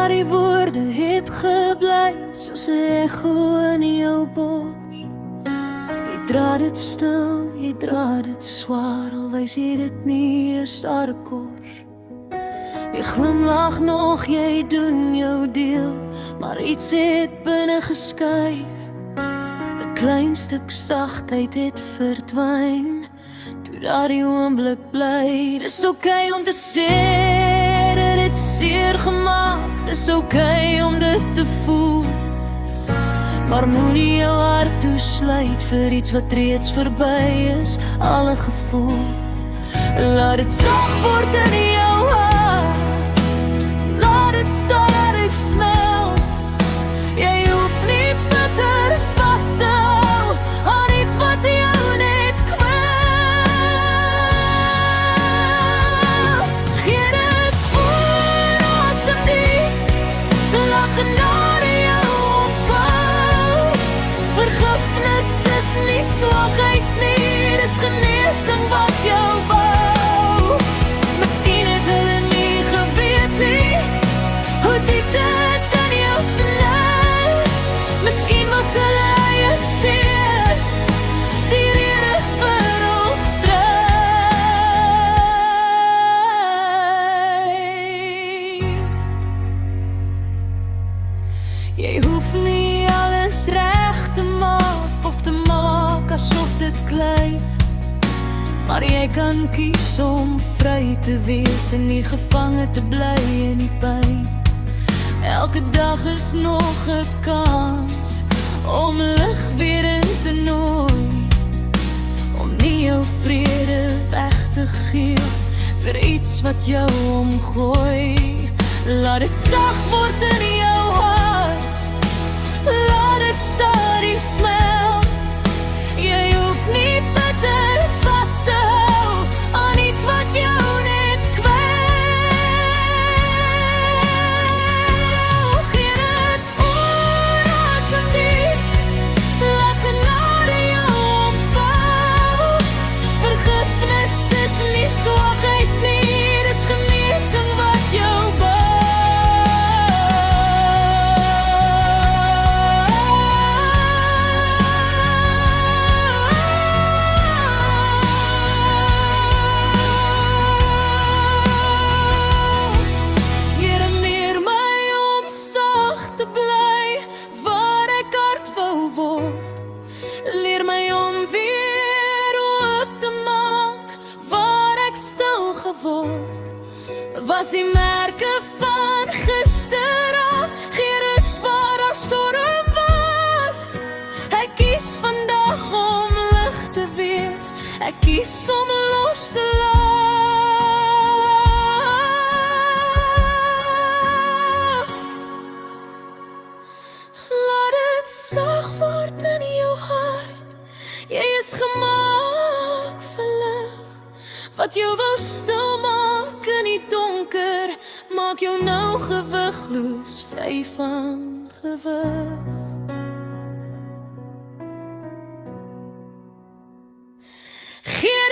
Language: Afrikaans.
die woorde het gebly soos 'n echo in jou bors. Jy dra dit stil, jy dra dit swaar, al wys jy dit nie eers daar 'n kors. Jy glimlag nog, jy doen jou deel, maar iets het binne geskuif. 'n Klein stuk sagtheid het verdwyn, toe daardie oomblik bly. Dis oké om te sê dat dit seer gemaak, dis oké om dit te voel, maar moenie jou hart toesluit vir iets wat reeds verby is, alle gevoel. Laat dit sag word in jou hart, laat dit stadig smelt. Jy hoef nie bitter vas te hou aan iets wat jou net kwel. Gee dit oor asseblief, laat genade jou omvou. Vergifnis is nie swakheid nie, dis genesing wat jou bou. Miskien het hulle nie geweet nie hoe diep dit in jou sny. Miskien was hulle eie seer die rede vir ons stryd. Jy hoef nie alles reg te maak of te maak asof dit klein, maar jy kan kies om vry te wees en nie gevange te bly in die pyn. Elke dag is nog 'n kans om lig weer in te nooi, om nie jou vrede weg te gee vir iets wat jou omgooi. Laat dit sag word in jou hart, laat dit stadig smelt. Jy hoef nie bitter vas te hou aan iets wat jou net kwel. Gee dit oor asseblief, laat genade jou omvou. Vergifnis is nie swakheid nie, dis genesing wat jou bou. Here, leer my om sag te bly waar ek hard wou word. Leer my om weer oop te maak waar ek stil geword. Was die merke van gister af, geen rus waar daar storm was. Ek kies vandag om lig te wees, ek kies om los te laat. Laat dit sag word in jou hart, jy is gemaak vir lig. Wat jou wou stil maak in die donker, maak jou nou gewigloos, vry van gewig. Gee